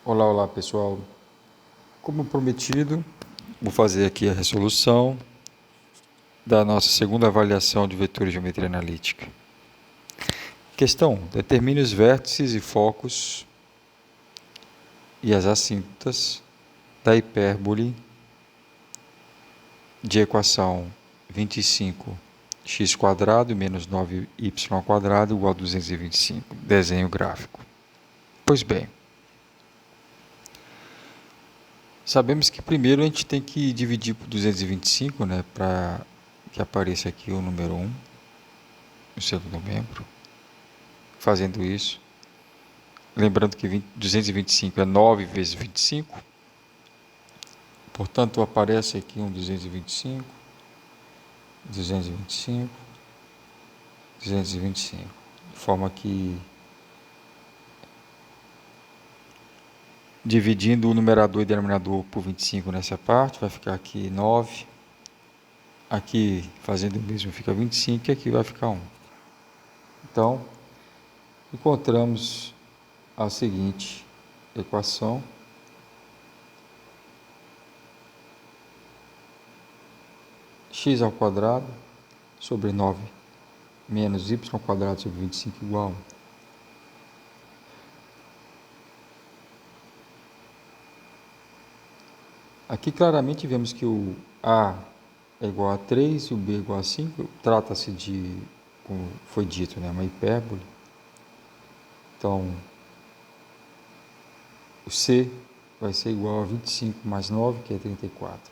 Olá, olá pessoal. Como prometido, vou fazer aqui a resolução da nossa segunda avaliação de vetores de geometria analítica. Questão: determine os vértices e focos e as assíntotas da hipérbole de equação 25x² menos 9y² igual a 225. Desenho gráfico. Pois bem, sabemos que primeiro a gente tem que dividir por 225, né, para que apareça aqui o número 1, o segundo membro. Fazendo isso, lembrando que 225 é 9 vezes 25, portanto aparece aqui um 225, 225, 225, de forma que, dividindo o numerador e denominador por 25 nessa parte, vai ficar aqui 9, aqui fazendo o mesmo fica 25 e aqui vai ficar 1. Então, encontramos a seguinte equação: x² sobre 9 menos y² sobre 25 igual a 1. Aqui claramente vemos que o A é igual a 3 e o B é igual a 5. Trata-se de, como foi dito, né, uma hipérbole. Então, o C vai ser igual a 25 mais 9, que é 34.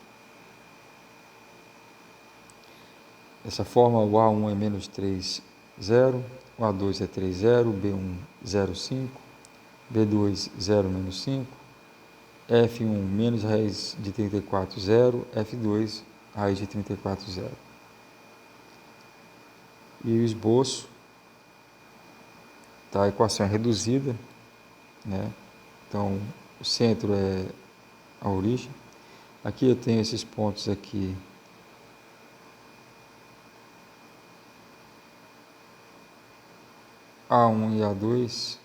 Dessa forma, o A1 é menos 3, 0. O A2 é 3, 0. O B1, 0, 5. B2, 0, menos 5. F1 menos raiz de 34, 0. F2, raiz de 34, 0. E o esboço, tá? A equação é reduzida, né? Então, o centro é a origem. Aqui eu tenho esses pontos aqui. A1 e A2.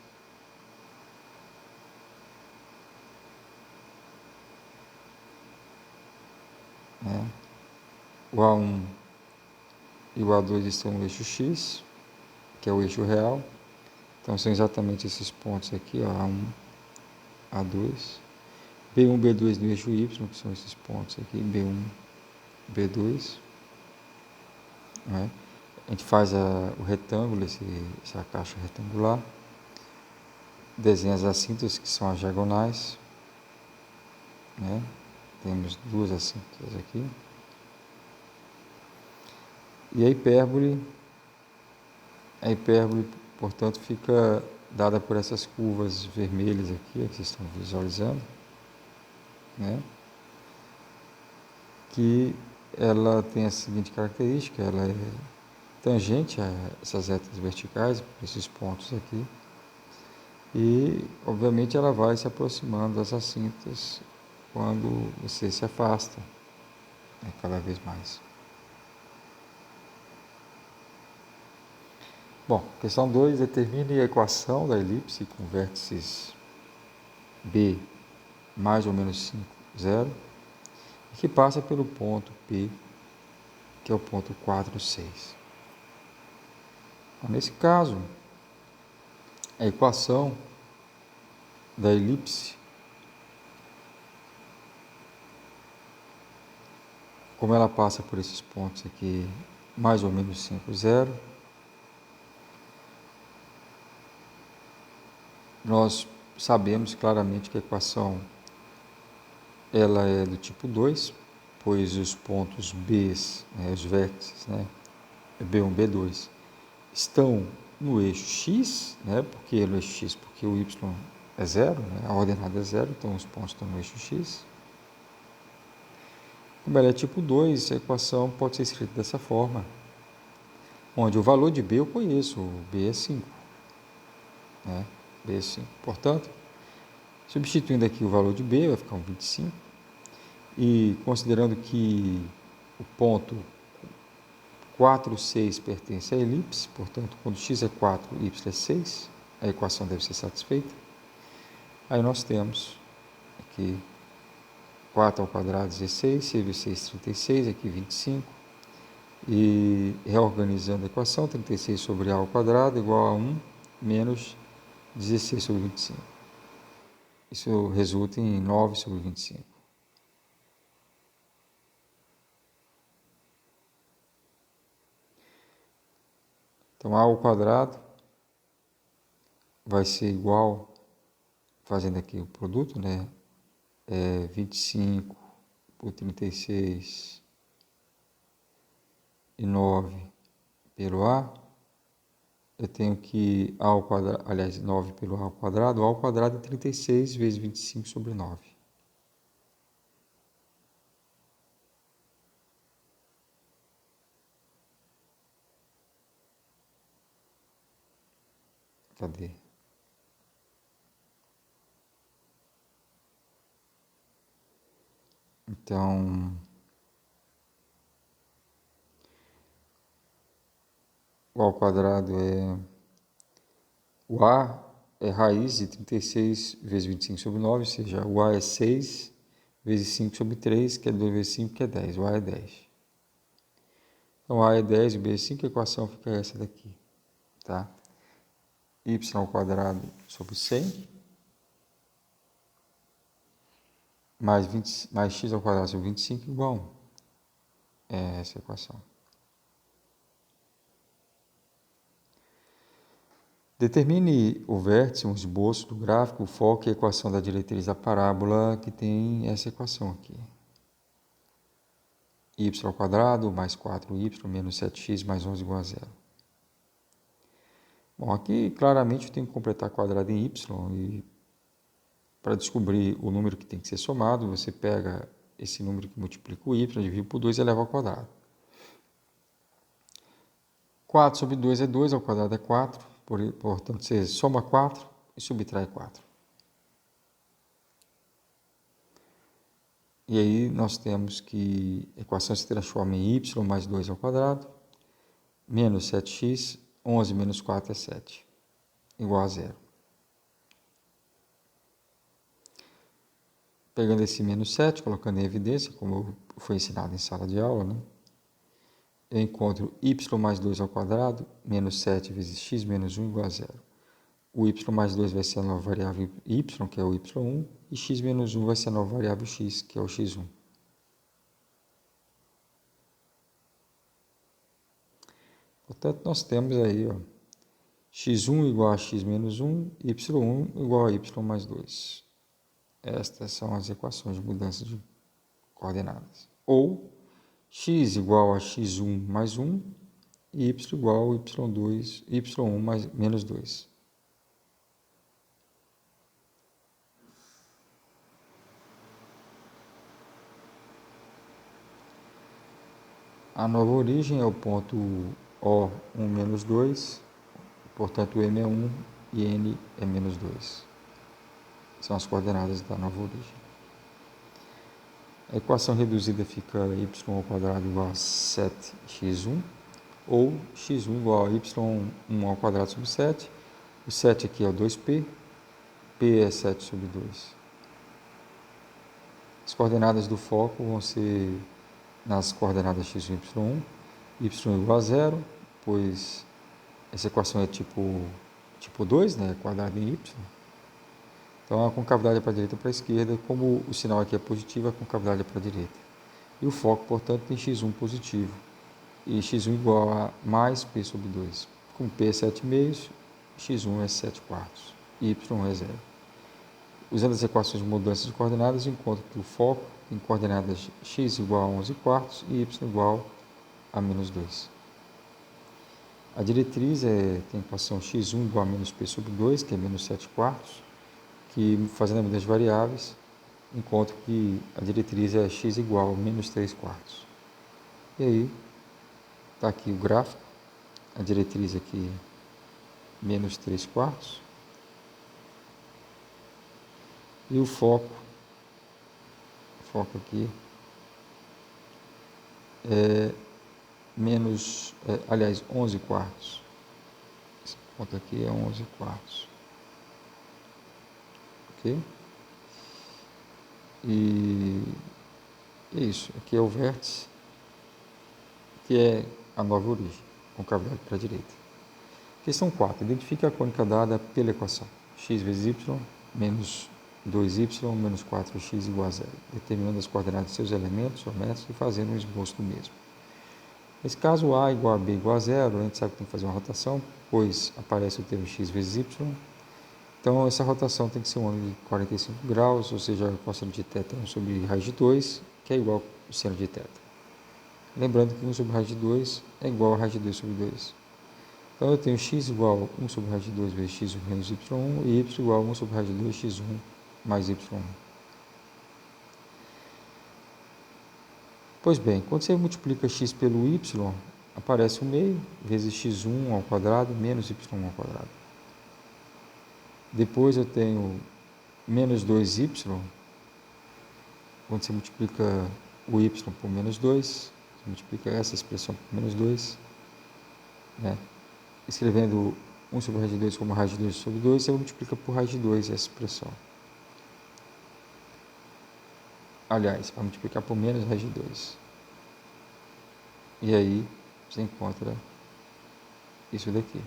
Né? O A1 e o A2 estão no eixo X, que é o eixo real. Então, são exatamente esses pontos aqui, ó, A1, A2. B1, B2 no eixo Y, que são esses pontos aqui, B1, B2. Né? A gente faz o retângulo, essa caixa retangular. Desenha as assíntotas, que são as diagonais. Né? Temos duas assíntotas aqui. E a hipérbole, portanto, fica dada por essas curvas vermelhas aqui, que vocês estão visualizando, né? Que ela tem a seguinte característica: ela é tangente a essas retas verticais, por esses pontos aqui, e, obviamente, ela vai se aproximando das assíntotas quando você se afasta, né, cada vez mais. Bom, questão 2, determine a equação da elipse com vértices B mais ou menos 5, 0, que passa pelo ponto P, que é o ponto 4, 6. Então, nesse caso, a equação da elipse, como ela passa por esses pontos aqui, mais ou menos 5, 0, nós sabemos claramente que a equação ela é do tipo 2, pois os pontos B, né, os vértices, né, B1, B2, estão no eixo X, né, porque no eixo X, porque o Y é 0, né, a ordenada é 0, então os pontos estão no eixo X. Como ela é tipo 2, a equação pode ser escrita dessa forma, onde o valor de B eu conheço, o B é 5. Né, B é 5. Portanto, substituindo aqui o valor de B, vai ficar um 25. E considerando que o ponto 4, 6 pertence à elipse, portanto, quando x é 4, y é 6, a equação deve ser satisfeita. Aí nós temos aqui 4 ao quadrado, 16, 6 vezes 6, 36, aqui 25. E reorganizando a equação, 36 sobre a ao quadrado igual a 1 menos 16 sobre 25. Isso resulta em 9 sobre 25. Então, a ao quadrado vai ser igual, fazendo aqui o produto, né? 25 por 36 e 9 pelo A. Eu tenho que A ao quadrado, aliás, 9 pelo A ao quadrado é 36 vezes 25 sobre 9. Cadê? Então, o ao quadrado o A é raiz de 36 vezes 25 sobre 9, ou seja, o A é 6 vezes 5 sobre 3, que é 2 vezes 5, que é 10. O A é 10. Então, A é 10 e B é 5, a equação fica essa daqui, tá? Y ao quadrado sobre 100, mais x ao quadrado sobre 25 igual a 1. É essa a equação. Determine o vértice, um esboço do gráfico, o foco e a equação da diretriz da parábola que tem essa equação aqui. Y ao quadrado mais 4y menos 7x mais 11 igual a 0. Bom, aqui claramente eu tenho que completar quadrado em y e para descobrir o número que tem que ser somado, você pega esse número que multiplica o y, divide por 2 e eleva ao quadrado. 4 sobre 2 é 2, ao quadrado é 4, portanto você soma 4 e subtrai 4. E aí nós temos que a equação se transforma em y mais 2 ao quadrado, menos 7x, 11 menos 4 é 7, igual a 0. Pegando esse menos 7, colocando em evidência, como foi ensinado em sala de aula, né? Eu encontro y mais 2 ao quadrado, menos 7 vezes x menos 1 igual a 0. O y mais 2 vai ser a nova variável y, que é o y1, e x menos 1 vai ser a nova variável x, que é o x1. Portanto, nós temos aí, ó, x1 igual a x menos 1, y1 igual a y mais 2. Estas são as equações de mudança de coordenadas. Ou x igual a x1 mais 1 e y igual a y2, y1 mais, menos 2. A nova origem é o ponto O1 menos 2, portanto M é 1 e N é menos 2. São as coordenadas da nova origem. A equação reduzida fica y ao quadrado igual a 7x1, ou x1 igual a y1 ao quadrado sobre 7. O 7 aqui é o 2p, p é 7 sobre 2. As coordenadas do foco vão ser nas coordenadas x1 e y1, y igual a 0, pois essa equação é tipo 2, né, quadrado em y. Então a concavidade é para a direita e para a esquerda, como o sinal aqui é positivo, a concavidade é para a direita. E o foco, portanto, tem x1 positivo, e x1 igual a mais p sobre 2. Com p é 7,5, x1 é 7 quartos, y é 0. Usando as equações de mudança de coordenadas, encontro que o foco tem coordenadas x igual a 11 quartos e y igual a menos 2. A diretriz tem a equação x1 igual a menos p sobre 2, que é menos 7 quartos, que fazendo a mudança de variáveis, encontro que a diretriz é x igual a menos 3 quartos. E aí, está aqui o gráfico, a diretriz aqui menos 3 quartos, e o foco aqui é menos, aliás, 11 quartos. Esse ponto aqui é 11 quartos. Ok? E é isso. Aqui é o vértice, que é a nova origem, com cavidade para a direita. Questão 4. Identifique a cônica dada pela equação. X vezes y menos 2y menos 4x igual a zero, determinando as coordenadas de seus elementos ou métodos e fazendo um esboço do mesmo. Nesse caso, A igual a B igual a zero, a gente sabe que tem que fazer uma rotação, pois aparece o termo x vezes y. Então, essa rotação tem que ser um ângulo de 45 graus, ou seja, a cosseno de θ é 1 sobre raiz de 2, que é igual ao seno de θ. Lembrando que 1 sobre raiz de 2 é igual a raiz de 2 sobre 2. Então, eu tenho x igual a 1 sobre raiz de 2 vezes x1 menos y1 e y igual a 1 sobre raiz de 2 x1 mais y1. Pois bem, quando você multiplica x pelo y, aparece o meio vezes x1 ao quadrado menos y1 ao quadrado. Depois eu tenho menos 2y, quando você multiplica o y por menos 2, você multiplica essa expressão por menos 2, né? Escrevendo 1 sobre raiz de 2 como raiz de 2 sobre 2, você multiplica por raiz de 2 essa expressão. Aliás, vai multiplicar por menos raiz de 2. E aí você encontra isso daqui.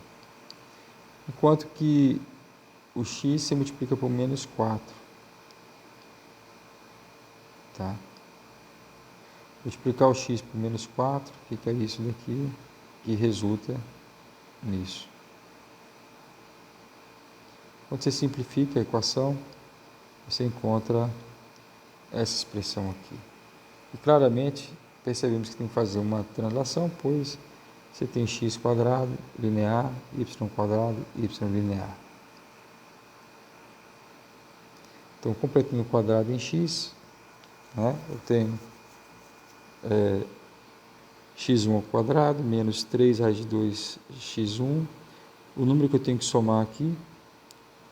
Enquanto que o x se multiplica por menos 4. Tá? Multiplicar o x por menos 4, fica isso daqui, que resulta nisso. Quando você simplifica a equação, você encontra essa expressão aqui. E claramente percebemos que tem que fazer uma translação, pois você tem x quadrado linear, y quadrado, y linear. Então, completando o quadrado em x, né, eu tenho x1 ao quadrado menos 3 raiz de 2 x1. O número que eu tenho que somar aqui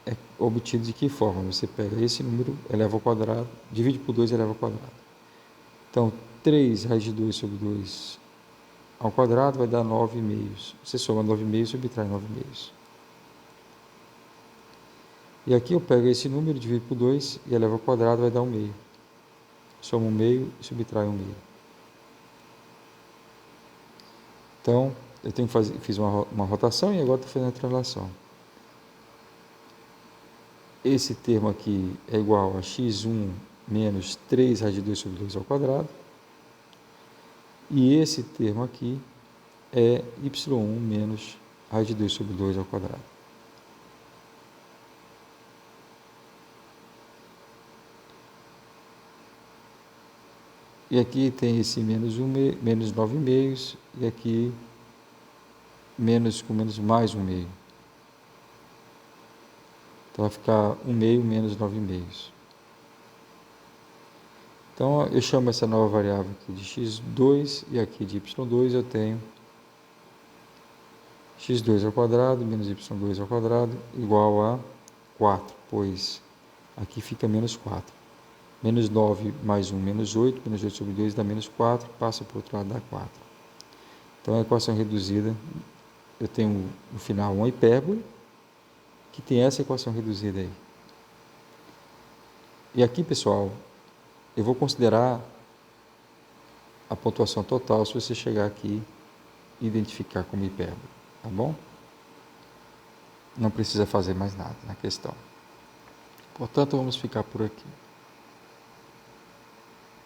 é obtido de que forma? Você pega esse número, eleva ao quadrado, divide por 2 e eleva ao quadrado. Então, 3 raiz de 2 sobre 2 ao quadrado vai dar 9 meios. Você soma 9 meios e subtrai 9 meios. E aqui eu pego esse número, divido por 2 e eleva ao quadrado, vai dar 1 meio. Soma 1 meio e subtrai 1 meio. Então, eu tenho que fazer, fiz uma rotação e agora estou fazendo a translação. Esse termo aqui é igual a x1 menos 3 raiz de 2 sobre 2 ao quadrado. E esse termo aqui é y1 menos raiz de 2 sobre 2 ao quadrado. E aqui tem esse menos 9 meios, e aqui menos com menos mais 1 meio. Então vai ficar 1 meio menos 9 meios. Então eu chamo essa nova variável aqui de x2 e aqui de y2 eu tenho x2 ao quadrado menos y2 ao quadrado igual a 4, pois aqui fica menos 4. Menos 9 mais 1, menos 8. Menos 8 sobre 2 dá menos 4. Passa para o outro lado, dá 4. Então, a equação reduzida, eu tenho no final uma hipérbole, que tem essa equação reduzida aí. E aqui, pessoal, eu vou considerar a pontuação total se você chegar aqui e identificar como hipérbole, tá bom? Não precisa fazer mais nada na questão. Portanto, vamos ficar por aqui.